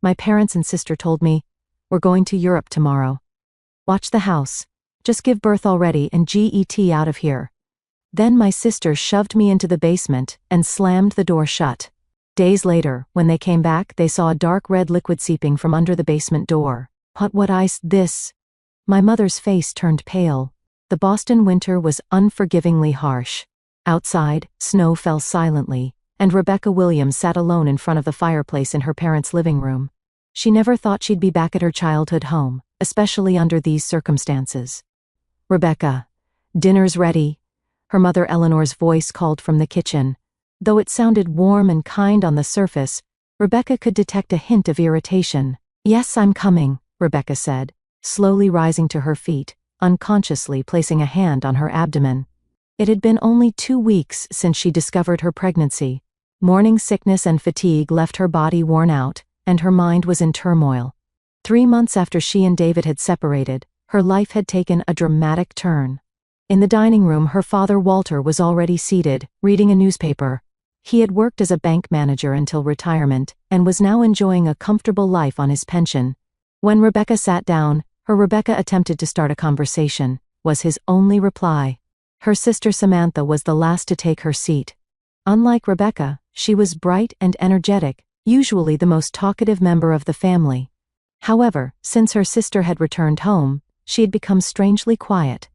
My parents and sister told me, we're going to Europe tomorrow. Watch the house. Just give birth already and get out of here. Then my sister shoved me into the basement and slammed the door shut. Days later, when they came back, they saw a dark red liquid seeping from under the basement door. What ice this? My mother's face turned pale. The Boston winter was unforgivingly harsh. Outside, snow fell silently, and Rebecca Williams sat alone in front of the fireplace in her parents' living room. She never thought she'd be back at her childhood home, especially under these circumstances. Rebecca, dinner's ready. Her mother Eleanor's voice called from the kitchen. Though it sounded warm and kind on the surface, Rebecca could detect a hint of irritation. Yes, I'm coming, Rebecca said, slowly rising to her feet, unconsciously placing a hand on her abdomen. It had been only 2 weeks since she discovered her pregnancy. Morning sickness and fatigue left her body worn out, and her mind was in turmoil. 3 months after she and David had separated, her life had taken a dramatic turn. In the dining room, her father Walter was already seated, reading a newspaper. He had worked as a bank manager until retirement, and was now enjoying a comfortable life on his pension. When Rebecca sat down, Rebecca attempted to start a conversation, was his only reply. Her sister Samantha was the last to take her seat. Unlike Rebecca, she was bright and energetic, usually the most talkative member of the family. However, since her sister had returned home, she had become strangely quiet.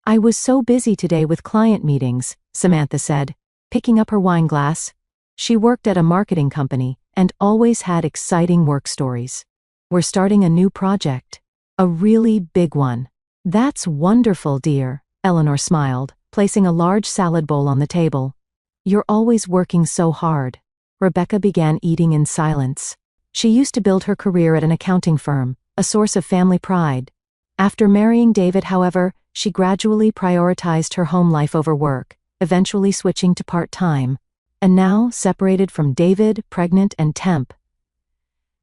I was so busy today with client meetings, Samantha said, picking up her wine glass. She worked at a marketing company and always had exciting work stories. We're starting a new project. A really big one. That's wonderful, dear, Eleanor smiled, placing a large salad bowl on the table. You're always working so hard. Rebecca began eating in silence. She used to build her career at an accounting firm, a source of family pride. After marrying David, however, she gradually prioritized her home life over work, eventually switching to part-time. And now, separated from David, pregnant and temp.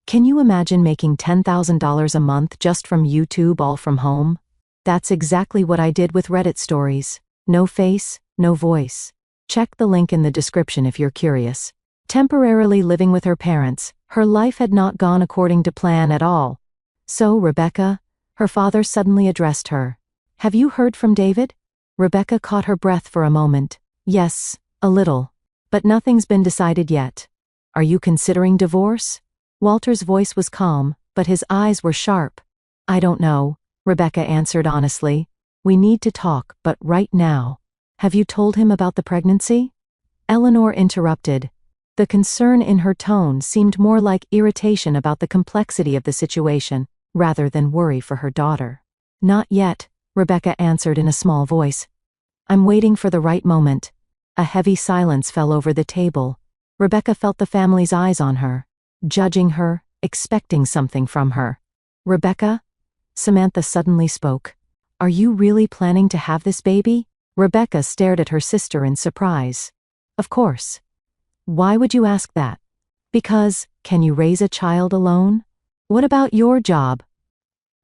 Can you imagine making $10,000 a month just from YouTube, all from home? That's exactly what I did with Reddit stories. No face, no voice. Check the link in the description if you're curious. Temporarily living with her parents, her life had not gone according to plan at all. So, Rebecca, her father suddenly addressed her. Have you heard from David? Rebecca caught her breath for a moment. Yes, a little. But nothing's been decided yet. Are you considering divorce? Walter's voice was calm, but his eyes were sharp. I don't know, Rebecca answered honestly. We need to talk, but right now. Have you told him about the pregnancy? Eleanor interrupted. The concern in her tone seemed more like irritation about the complexity of the situation, rather than worry for her daughter. Not yet, Rebecca answered in a small voice. I'm waiting for the right moment. A heavy silence fell over the table. Rebecca felt the family's eyes on her, judging her, expecting something from her. Rebecca? Samantha suddenly spoke. Are you really planning to have this baby? Rebecca stared at her sister in surprise. Of course. Why would you ask that? Because, can you raise a child alone? What about your job?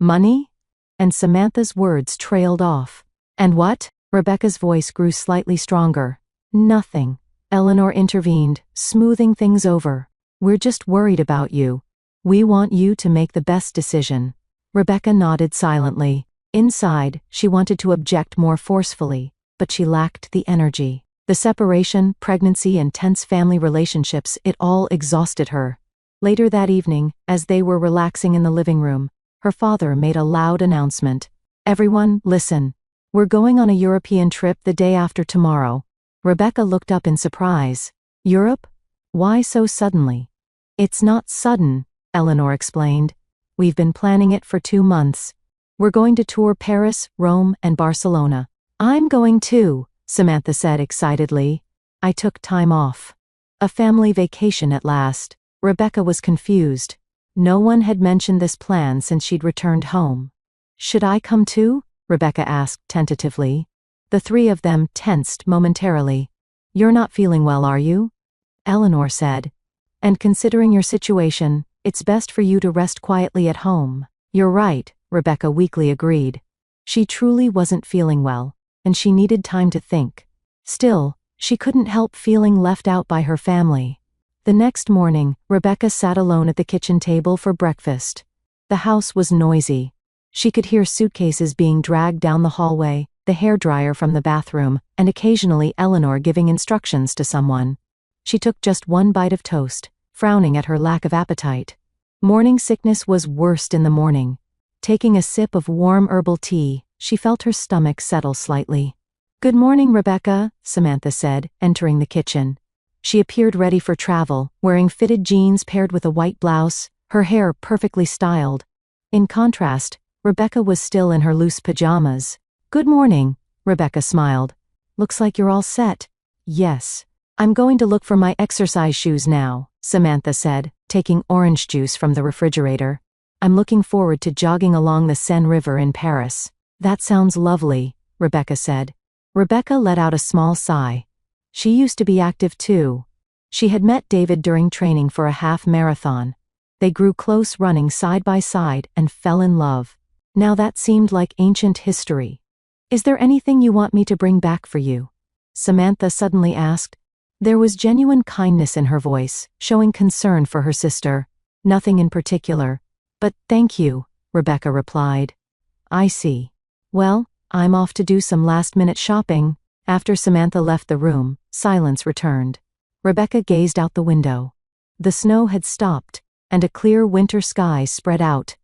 Money? And Samantha's words trailed off. And what? Rebecca's voice grew slightly stronger. Nothing. Eleanor intervened, smoothing things over. We're just worried about you. We want you to make the best decision. Rebecca nodded silently. Inside, she wanted to object more forcefully, but she lacked the energy. The separation, pregnancy, and tense family relationships, it all exhausted her. Later that evening, as they were relaxing in the living room, her father made a loud announcement. Everyone, listen. We're going on a European trip the day after tomorrow. Rebecca looked up in surprise. Europe? Why so suddenly? It's not sudden, Eleanor explained. We've been planning it for 2 months. We're going to tour Paris, Rome, and Barcelona. I'm going too, Samantha said excitedly. I took time off. A family vacation at last. Rebecca was confused. No one had mentioned this plan since she'd returned home. Should I come too? Rebecca asked tentatively. The three of them tensed momentarily. You're not feeling well, are you? Eleanor said. And considering your situation, it's best for you to rest quietly at home. You're right, Rebecca weakly agreed. She truly wasn't feeling well, and she needed time to think. Still, she couldn't help feeling left out by her family. The next morning, Rebecca sat alone at the kitchen table for breakfast. The house was noisy. She could hear suitcases being dragged down the hallway, the hairdryer from the bathroom, and occasionally Eleanor giving instructions to someone. She took just one bite of toast, frowning at her lack of appetite. Morning sickness was worst in the morning. Taking a sip of warm herbal tea, she felt her stomach settle slightly. "Good morning, Rebecca," Samantha said, entering the kitchen. She appeared ready for travel, wearing fitted jeans paired with a white blouse, her hair perfectly styled. In contrast, Rebecca was still in her loose pajamas. "Good morning," Rebecca smiled. "Looks like you're all set." "Yes. I'm going to look for my exercise shoes now," Samantha said, taking orange juice from the refrigerator. "I'm looking forward to jogging along the Seine River in Paris." "That sounds lovely," Rebecca said. Rebecca let out a small sigh. She used to be active too. She had met David during training for a half marathon. They grew close running side by side and fell in love. Now that seemed like ancient history. "Is there anything you want me to bring back for you?" Samantha suddenly asked. There was genuine kindness in her voice, showing concern for her sister. "Nothing in particular. But thank you," Rebecca replied. "I see. Well, I'm off to do some last-minute shopping." After Samantha left the room, silence returned. Rebecca gazed out the window. The snow had stopped, and a clear winter sky spread out.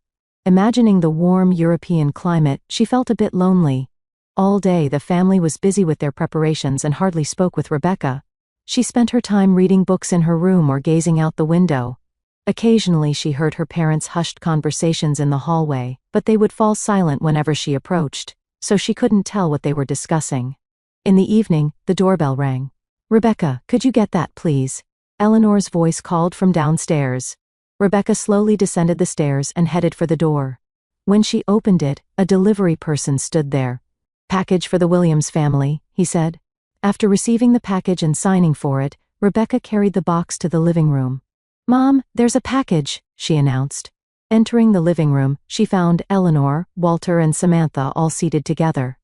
Imagining the warm European climate, she felt a bit lonely. All day the family was busy with their preparations and hardly spoke with Rebecca. She spent her time reading books in her room or gazing out the window. Occasionally she heard her parents' hushed conversations in the hallway, but they would fall silent whenever she approached, so she couldn't tell what they were discussing. In the evening, the doorbell rang. "Rebecca, could you get that, please?" Eleanor's voice called from downstairs. Rebecca slowly descended the stairs and headed for the door. When she opened it, a delivery person stood there. "Package for the Williams family," he said. After receiving the package and signing for it, Rebecca carried the box to the living room. "Mom, there's a package," she announced. Entering the living room, she found Eleanor, Walter, and Samantha all seated together.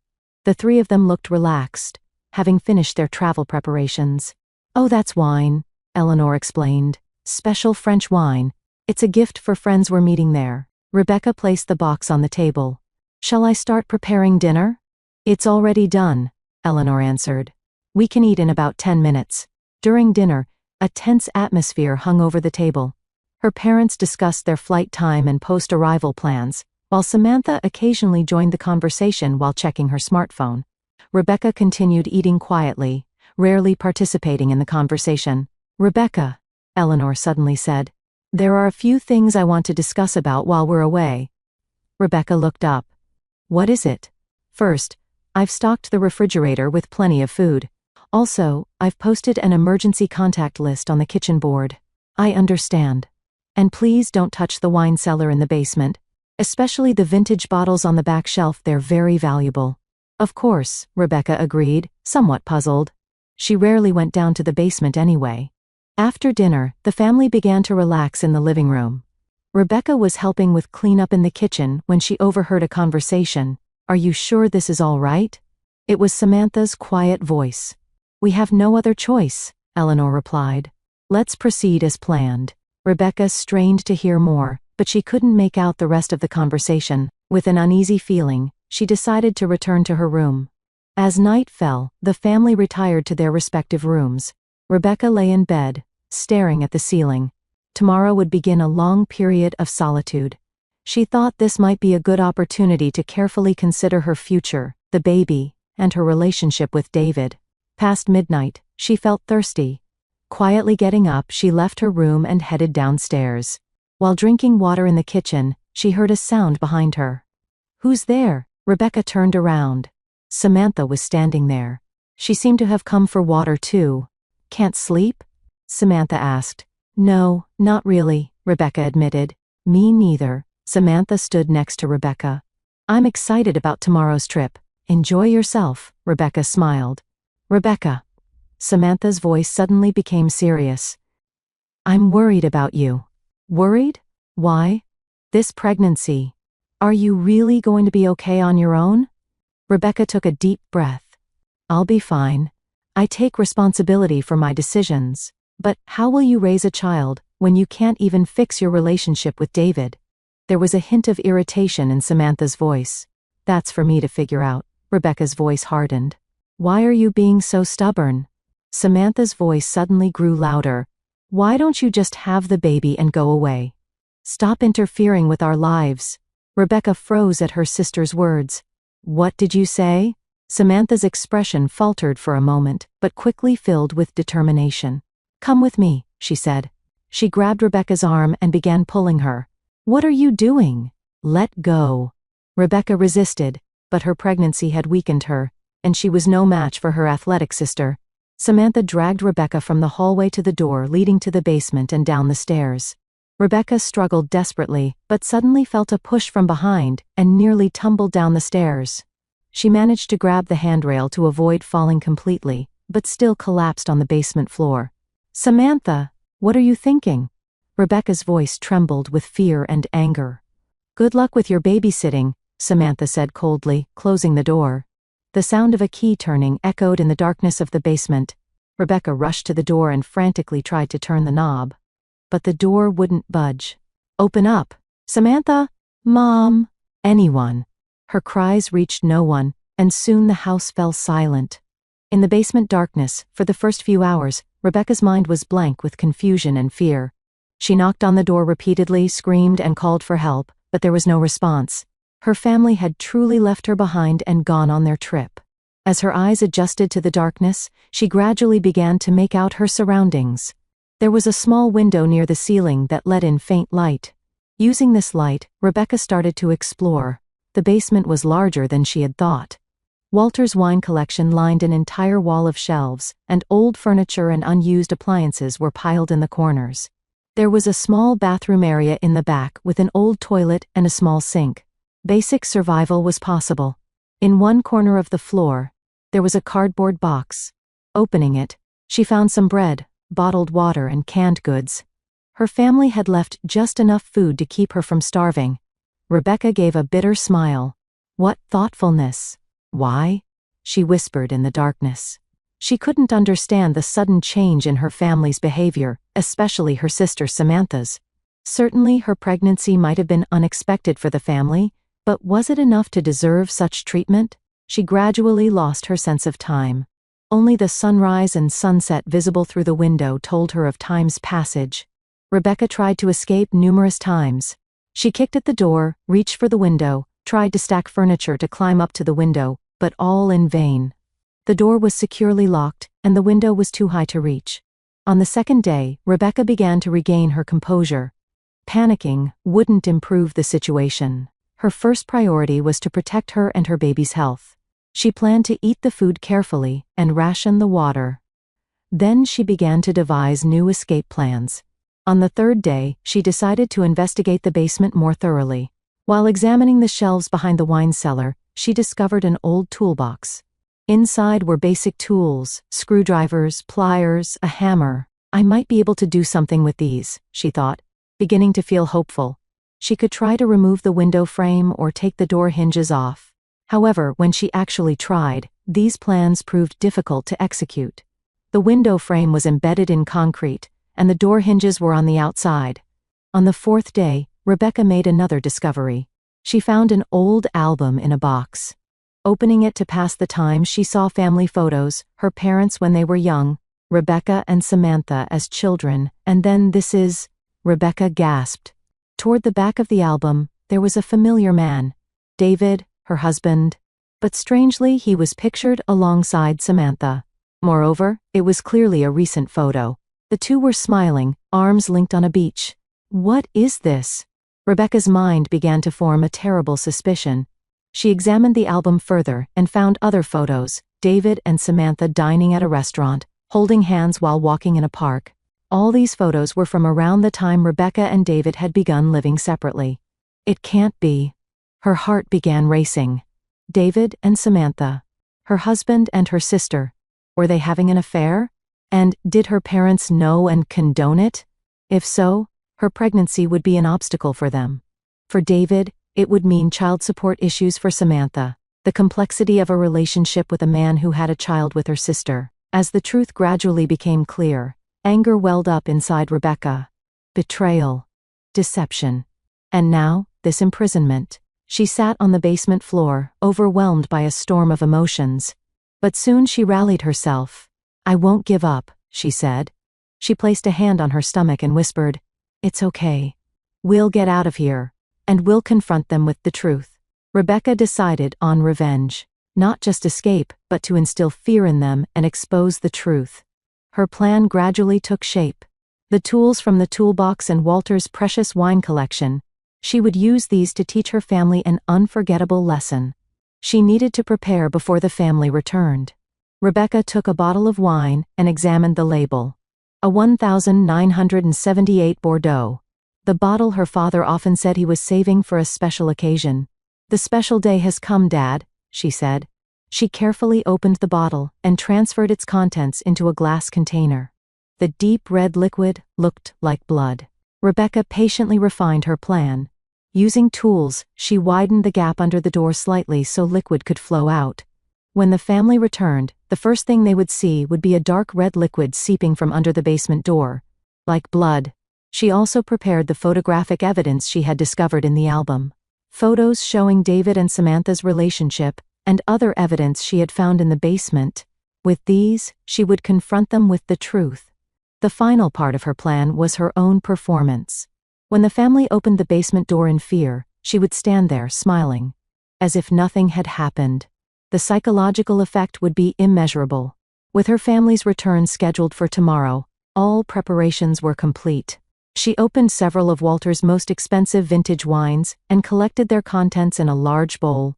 The three of them looked relaxed, having finished their travel preparations. "Oh, that's wine," Eleanor explained. "Special French wine. It's a gift for friends we're meeting there." Rebecca placed the box on the table. "Shall I start preparing dinner?" "It's already done," Eleanor answered. "We can eat in about 10 minutes. During dinner, a tense atmosphere hung over the table. Her parents discussed their flight time and post-arrival plans, while Samantha occasionally joined the conversation while checking her smartphone. Rebecca continued eating quietly, rarely participating in the conversation. "Rebecca," Eleanor suddenly said, "there are a few things I want to discuss about while we're away." Rebecca looked up. "What is it?" "First, I've stocked the refrigerator with plenty of food. Also, I've posted an emergency contact list on the kitchen board." "I understand. And please don't touch the wine cellar in the basement. Especially the vintage bottles on the back shelf, they're very valuable." "Of course," Rebecca agreed, somewhat puzzled. She rarely went down to the basement anyway. After dinner, the family began to relax in the living room. Rebecca was helping with cleanup in the kitchen when she overheard a conversation. "Are you sure this is all right?" It was Samantha's quiet voice. "We have no other choice," Eleanor replied. "Let's proceed as planned." Rebecca strained to hear more, but she couldn't make out the rest of the conversation. With an uneasy feeling, she decided to return to her room. As night fell, the family retired to their respective rooms. Rebecca lay in bed, staring at the ceiling. Tomorrow would begin a long period of solitude. She thought this might be a good opportunity to carefully consider her future, the baby, and her relationship with David. Past midnight, she felt thirsty. Quietly getting up, she left her room and headed downstairs. While drinking water in the kitchen, she heard a sound behind her. "Who's there?" Rebecca turned around. Samantha was standing there. She seemed to have come for water too. "Can't sleep?" Samantha asked. "No, not really," Rebecca admitted. "Me neither." Samantha stood next to Rebecca. "I'm excited about tomorrow's trip. Enjoy yourself," Rebecca smiled. "Rebecca." Samantha's voice suddenly became serious. "I'm worried about you." "Worried? Why?" "This pregnancy. Are you really going to be okay on your own?" Rebecca took a deep breath. "I'll be fine. I take responsibility for my decisions." But how will you raise a child when you can't even fix your relationship with David? There was a hint of irritation in Samantha's voice. That's for me to figure out. Rebecca's voice hardened. Why are you being so stubborn? Samantha's voice suddenly grew louder. Why don't you just have the baby and go away? Stop interfering with our lives. Rebecca froze at her sister's words. What did you say? Samantha's expression faltered for a moment, but quickly filled with determination. Come with me, she said. She grabbed Rebecca's arm and began pulling her. What are you doing? Let go. Rebecca resisted, but her pregnancy had weakened her, and she was no match for her athletic sister. Samantha dragged Rebecca from the hallway to the door leading to the basement and down the stairs. Rebecca struggled desperately, but suddenly felt a push from behind and nearly tumbled down the stairs. She managed to grab the handrail to avoid falling completely, but still collapsed on the basement floor. Samantha, what are you thinking? Rebecca's voice trembled with fear and anger. Good luck with your babysitting, Samantha said coldly, closing the door. The sound of a key turning echoed in the darkness of the basement. Rebecca rushed to the door and frantically tried to turn the knob. But the door wouldn't budge. Open up! Samantha! Mom! Anyone! Her cries reached no one, and soon the house fell silent. In the basement darkness, for the first few hours, Rebecca's mind was blank with confusion and fear. She knocked on the door repeatedly, screamed and called for help, but there was no response. Her family had truly left her behind and gone on their trip. As her eyes adjusted to the darkness, she gradually began to make out her surroundings. There was a small window near the ceiling that let in faint light. Using this light, Rebecca started to explore. The basement was larger than she had thought. Walter's wine collection lined an entire wall of shelves, and old furniture and unused appliances were piled in the corners. There was a small bathroom area in the back with an old toilet and a small sink. Basic survival was possible. In one corner of the floor, there was a cardboard box. Opening it, she found some bread, bottled water and canned goods. Her family had left just enough food to keep her from starving. Rebecca gave a bitter smile. What thoughtfulness! Why? She whispered in the darkness. She couldn't understand the sudden change in her family's behavior, especially her sister Samantha's. Certainly her pregnancy might have been unexpected for the family, but was it enough to deserve such treatment? She gradually lost her sense of time. Only the sunrise and sunset visible through the window told her of time's passage. Rebecca tried to escape numerous times. She kicked at the door, reached for the window, tried to stack furniture to climb up to the window, but all in vain. The door was securely locked, and the window was too high to reach. On the second day, Rebecca began to regain her composure. Panicking wouldn't improve the situation. Her first priority was to protect her and her baby's health. She planned to eat the food carefully and ration the water. Then she began to devise new escape plans. On the third day, she decided to investigate the basement more thoroughly. While examining the shelves behind the wine cellar, she discovered an old toolbox. Inside were basic tools, screwdrivers, pliers, a hammer. I might be able to do something with these, she thought, beginning to feel hopeful. She could try to remove the window frame or take the door hinges off. However, when she actually tried, these plans proved difficult to execute. The window frame was embedded in concrete, and the door hinges were on the outside. On the fourth day, Rebecca made another discovery. She found an old album in a box. Opening it to pass the time, she saw family photos, her parents when they were young, Rebecca and Samantha as children, and then Rebecca gasped. Toward the back of the album, there was a familiar man, David, her husband. But strangely, he was pictured alongside Samantha. Moreover, it was clearly a recent photo. The two were smiling, arms linked on a beach. What is this? Rebecca's mind began to form a terrible suspicion. She examined the album further and found other photos, David and Samantha dining at a restaurant, holding hands while walking in a park. All these photos were from around the time Rebecca and David had begun living separately. It can't be. Her heart began racing. David and Samantha. Her husband and her sister. Were they having an affair? And did her parents know and condone it? If so, her pregnancy would be an obstacle for them. For David, it would mean child support issues for Samantha, the complexity of a relationship with a man who had a child with her sister. As the truth gradually became clear, Anger welled up inside Rebecca. Betrayal. Deception. And now, this imprisonment. She sat on the basement floor, overwhelmed by a storm of emotions. But soon she rallied herself. "I won't give up," she said. She placed a hand on her stomach and whispered, "It's okay. We'll get out of here. And we'll confront them with the truth." Rebecca decided on revenge. Not just escape, but to instill fear in them and expose the truth. Her plan gradually took shape. The tools from the toolbox and Walter's precious wine collection. She would use these to teach her family an unforgettable lesson. She needed to prepare before the family returned. Rebecca took a bottle of wine and examined the label. A 1978 Bordeaux. The bottle her father often said he was saving for a special occasion. "The special day has come, Dad," she said. She carefully opened the bottle and transferred its contents into a glass container. The deep red liquid looked like blood. Rebecca patiently refined her plan. Using tools, she widened the gap under the door slightly so liquid could flow out. When the family returned, the first thing they would see would be a dark red liquid seeping from under the basement door. Like blood. She also prepared the photographic evidence she had discovered in the album. Photos showing David and Samantha's relationship, and other evidence she had found in the basement. With these, she would confront them with the truth. The final part of her plan was her own performance. When the family opened the basement door in fear, she would stand there smiling. As if nothing had happened. The psychological effect would be immeasurable. With her family's return scheduled for tomorrow, all preparations were complete. She opened several of Walter's most expensive vintage wines and collected their contents in a large bowl.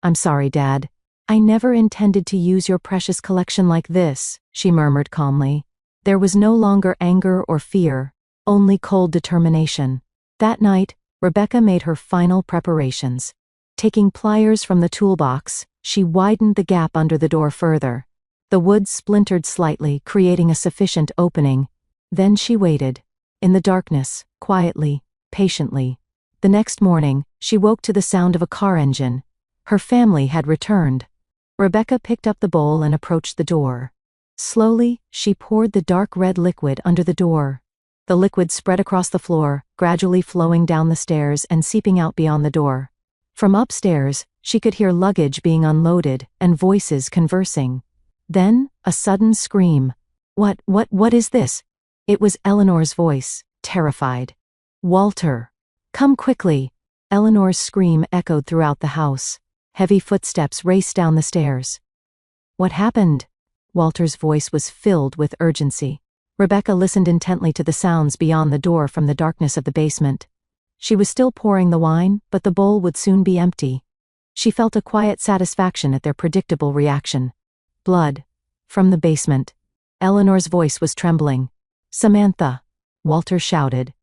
"I'm sorry, Dad. I never intended to use your precious collection like this," she murmured calmly. There was no longer anger or fear, only cold determination. That night, Rebecca made her final preparations. Taking pliers from the toolbox, she widened the gap under the door further. The wood splintered slightly, creating a sufficient opening. Then she waited. In the darkness, quietly, patiently. The next morning, she woke to the sound of a car engine. Her family had returned. Rebecca picked up the bowl and approached the door. Slowly, she poured the dark red liquid under the door. The liquid spread across the floor, gradually flowing down the stairs and seeping out beyond the door. From upstairs, she could hear luggage being unloaded and voices conversing. Then, a sudden scream. What is this?" It was Eleanor's voice, terrified. "Walter! Come quickly!" Eleanor's scream echoed throughout the house. Heavy footsteps raced down the stairs. "What happened?" Walter's voice was filled with urgency. Rebecca listened intently to the sounds beyond the door from the darkness of the basement. She was still pouring the wine, but the bowl would soon be empty. She felt a quiet satisfaction at their predictable reaction. "Blood. From the basement." Eleanor's voice was trembling. "Samantha," Walter shouted.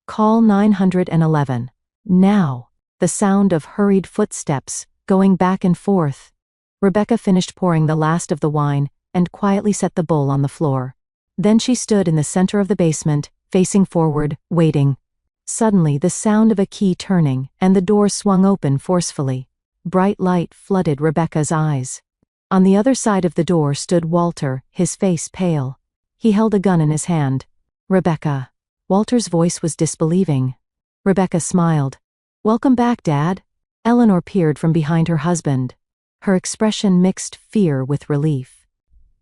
"Call 911. Now." The sound of hurried footsteps, going back and forth. Rebecca finished pouring the last of the wine and quietly set the bowl on the floor. Then she stood in the center of the basement, facing forward, waiting. Suddenly, the sound of a key turning, and the door swung open forcefully. Bright light flooded Rebecca's eyes. On the other side of the door stood Walter, his face pale. He held a gun in his hand. "Rebecca." Walter's voice was disbelieving. Rebecca smiled. "Welcome back, Dad." Eleanor peered from behind her husband. Her expression mixed fear with relief.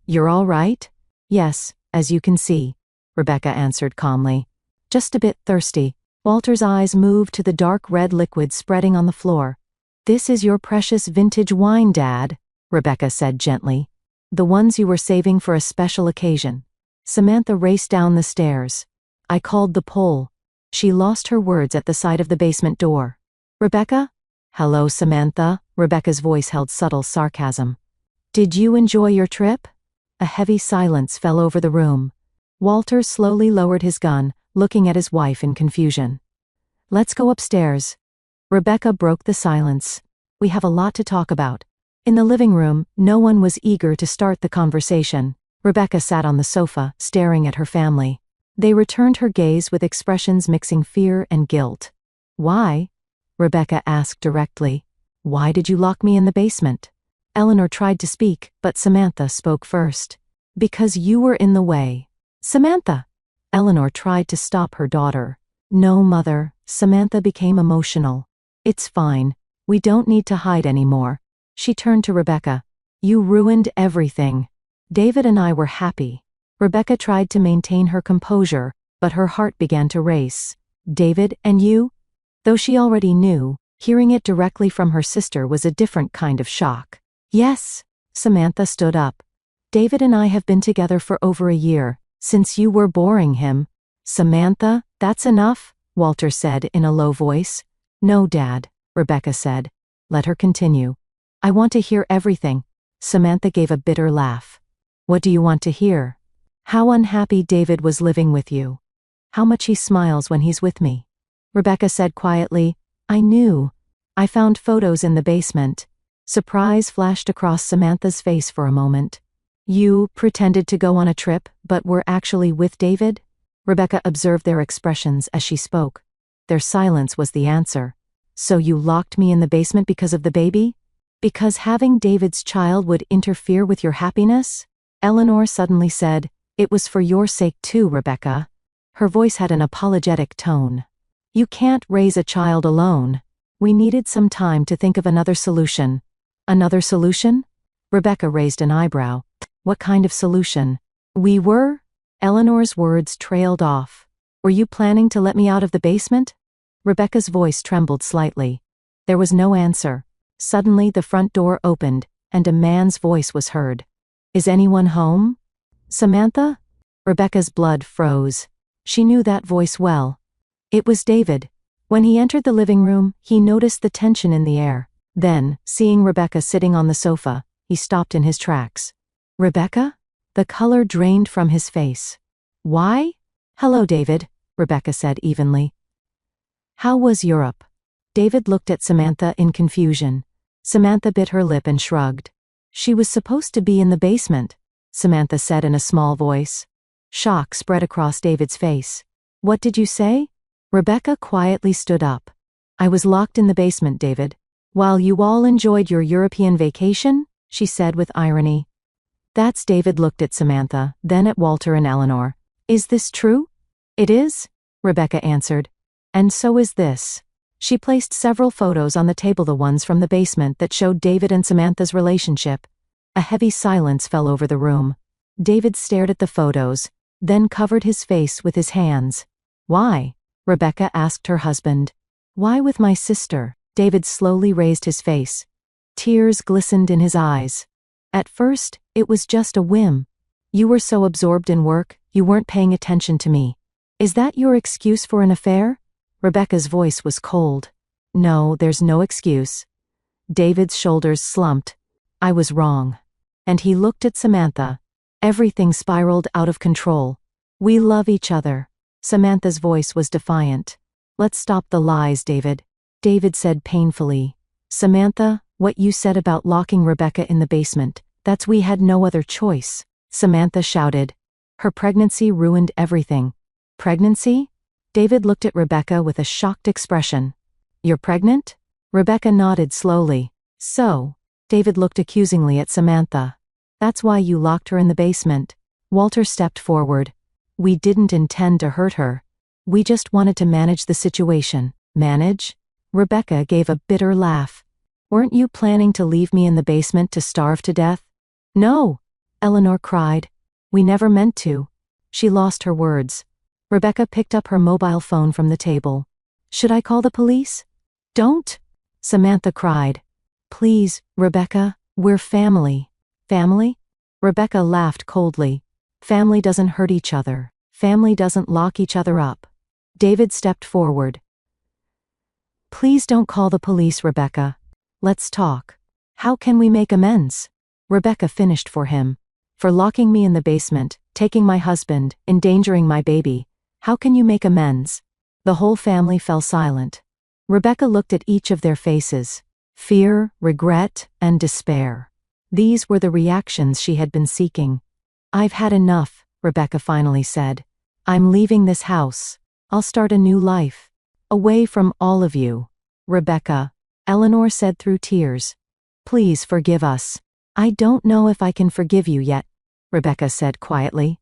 "You're all right?" "Yes, as you can see," Rebecca answered calmly. "Just a bit thirsty." Walter's eyes moved to the dark red liquid spreading on the floor. "This is your precious vintage wine, Dad," Rebecca said gently. "The ones you were saving for a special occasion." Samantha raced down the stairs. "I called the pole." She lost her words at the sight of the basement door. "Rebecca?" "Hello, Samantha," Rebecca's voice held subtle sarcasm. "Did you enjoy your trip?" A heavy silence fell over the room. Walter slowly lowered his gun, looking at his wife in confusion. "Let's go upstairs." Rebecca broke the silence. "We have a lot to talk about." In the living room, no one was eager to start the conversation. Rebecca sat on the sofa, staring at her family. They returned her gaze with expressions mixing fear and guilt. "Why?" Rebecca asked directly. "Why did you lock me in the basement?" Eleanor tried to speak, but Samantha spoke first. "Because you were in the way." "Samantha!" Eleanor tried to stop her daughter. No, Mother. Samantha became emotional. It's fine. We don't need to hide anymore. She turned to Rebecca. You ruined everything. David and I were happy. Rebecca tried to maintain her composure, but her heart began to race. David and you? Though she already knew, hearing it directly from her sister was a different kind of shock. Yes. Samantha stood up. David and I have been together for over a year, since you were boring him. Samantha, that's enough, Walter said in a low voice. No, Dad, Rebecca said. Let her continue. I want to hear everything. Samantha gave a bitter laugh. What do you want to hear? How unhappy David was living with you. How much he smiles when he's with me. Rebecca said quietly, I knew. I found photos in the basement. Surprise flashed across Samantha's face for a moment. You pretended to go on a trip, but were actually with David? Rebecca observed their expressions as she spoke. Their silence was the answer. So you locked me in the basement because of the baby? Because having David's child would interfere with your happiness? Eleanor suddenly said, It was for your sake too, Rebecca. Her voice had an apologetic tone. You can't raise a child alone. We needed some time to think of another solution. Another solution? Rebecca raised an eyebrow. What kind of solution? We were? Eleanor's words trailed off. Were you planning to let me out of the basement? Rebecca's voice trembled slightly. There was no answer. Suddenly the front door opened, and a man's voice was heard. Is anyone home? Samantha? Rebecca's blood froze. She knew that voice well. It was David. When he entered the living room, he noticed the tension in the air. Then, seeing Rebecca sitting on the sofa, he stopped in his tracks. Rebecca? The color drained from his face. Why? Hello, David, Rebecca said evenly. How was Europe? David looked at Samantha in confusion. Samantha bit her lip and shrugged. She was supposed to be in the basement, Samantha said in a small voice. Shock spread across David's face. What did you say? Rebecca quietly stood up. I was locked in the basement, David. While you all enjoyed your European vacation, she said with irony. David looked at Samantha, then at Walter and Eleanor. Is this true? It is, Rebecca answered. And so is this. She placed several photos on the table, the ones from the basement that showed David and Samantha's relationship. A heavy silence fell over the room. David stared at the photos, then covered his face with his hands. Why? Rebecca asked her husband. Why with my sister? David slowly raised his face. Tears glistened in his eyes. At first, it was just a whim. You were so absorbed in work, you weren't paying attention to me. Is that your excuse for an affair? Rebecca's voice was cold. No, there's no excuse. David's shoulders slumped. I was wrong. And he looked at Samantha. Everything spiraled out of control. We love each other. Samantha's voice was defiant. Let's stop the lies, David. David said painfully. Samantha, what you said about locking Rebecca in the basement, that's we had no other choice. Samantha shouted. Her pregnancy ruined everything. Pregnancy? David looked at Rebecca with a shocked expression. You're pregnant? Rebecca nodded slowly. So? David looked accusingly at Samantha. That's why you locked her in the basement. Walter stepped forward. We didn't intend to hurt her. We just wanted to manage the situation. Manage? Rebecca gave a bitter laugh. Weren't you planning to leave me in the basement to starve to death? No, Eleanor cried. We never meant to. She lost her words. Rebecca picked up her mobile phone from the table. Should I call the police? Don't, Samantha cried. Please, Rebecca, we're family. Family? Rebecca laughed coldly. Family doesn't hurt each other. Family doesn't lock each other up. David stepped forward. Please don't call the police, Rebecca. Let's talk. How can we make amends? Rebecca finished for him. For locking me in the basement, taking my husband, endangering my baby. How can you make amends? The whole family fell silent. Rebecca looked at each of their faces. Fear, regret, and despair. These were the reactions she had been seeking. I've had enough, Rebecca finally said. I'm leaving this house. I'll start a new life. Away from all of you. Rebecca, Eleanor said through tears. Please forgive us. I don't know if I can forgive you yet, Rebecca said quietly.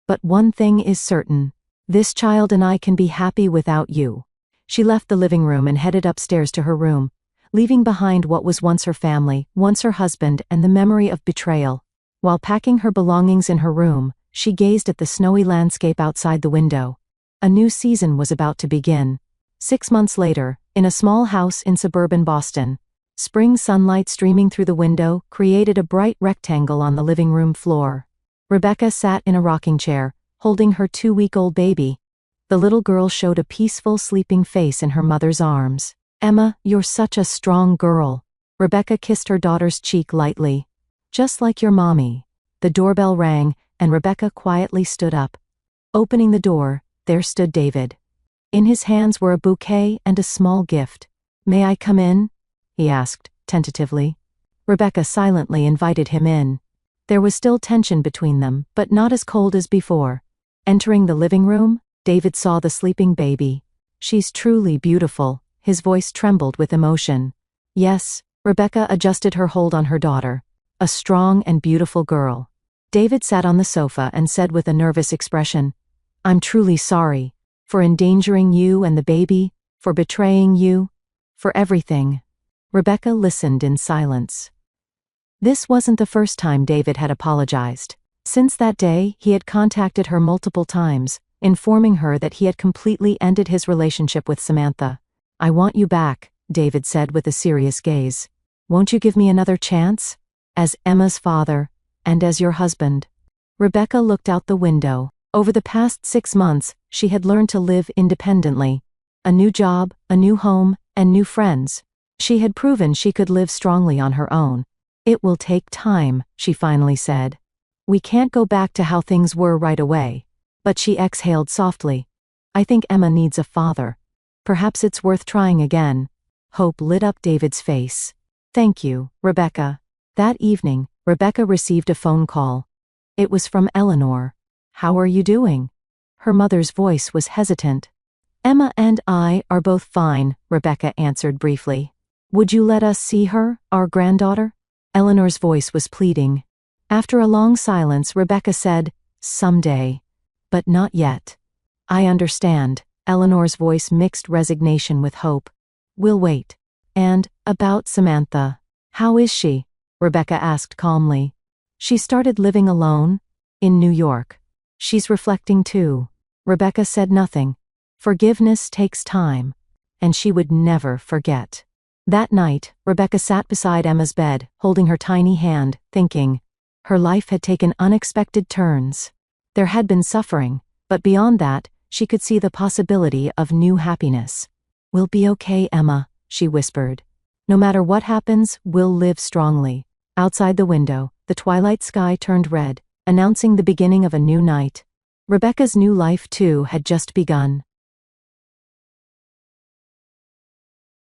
But one thing is certain. This child and I can be happy without you." She left the living room and headed upstairs to her room, leaving behind what was once her family, once her husband, and the memory of betrayal. While packing her belongings in her room, she gazed at the snowy landscape outside the window. A new season was about to begin. 6 months later, in a small house in suburban Boston, spring sunlight streaming through the window created a bright rectangle on the living room floor. Rebecca sat in a rocking chair, holding her 2-week-old baby. The little girl showed a peaceful, sleeping face in her mother's arms. "Emma, you're such a strong girl." Rebecca kissed her daughter's cheek lightly. "Just like your mommy." The doorbell rang, and Rebecca quietly stood up. Opening the door, there stood David. In his hands were a bouquet and a small gift. "May I come in?" he asked, tentatively. Rebecca silently invited him in. There was still tension between them, but not as cold as before. Entering the living room, David saw the sleeping baby. "She's truly beautiful." His voice trembled with emotion. "Yes," Rebecca adjusted her hold on her daughter. "A strong and beautiful girl." David sat on the sofa and said with a nervous expression, "I'm truly sorry. For endangering you and the baby, for betraying you, for everything." Rebecca listened in silence. This wasn't the first time David had apologized. Since that day, he had contacted her multiple times, informing her that he had completely ended his relationship with Samantha. "I want you back," David said with a serious gaze. "Won't you give me another chance? As Emma's father, and as your husband." Rebecca looked out the window. Over the past 6 months, she had learned to live independently. A new job, a new home, and new friends. She had proven she could live strongly on her own. "It will take time," she finally said. "We can't go back to how things were right away." But she exhaled softly. "I think Emma needs a father. Perhaps it's worth trying again." Hope lit up David's face. "Thank you, Rebecca." That evening, Rebecca received a phone call. It was from Eleanor. "How are you doing?" Her mother's voice was hesitant. "Emma and I are both fine," Rebecca answered briefly. "Would you let us see her, our granddaughter?" Eleanor's voice was pleading. After a long silence, Rebecca said, "Someday. But not yet." "I understand." Eleanor's voice mixed resignation with hope. "We'll wait." "And, about Samantha. How is she?" Rebecca asked calmly. "She started living alone? In New York. She's reflecting too." Rebecca said nothing. Forgiveness takes time. And she would never forget. That night, Rebecca sat beside Emma's bed, holding her tiny hand, thinking. Her life had taken unexpected turns. There had been suffering, but beyond that, she could see the possibility of new happiness. "We'll be okay, Emma," she whispered. "No matter what happens, we'll live strongly." Outside the window, the twilight sky turned red, announcing the beginning of a new night. Rebecca's new life, too, had just begun.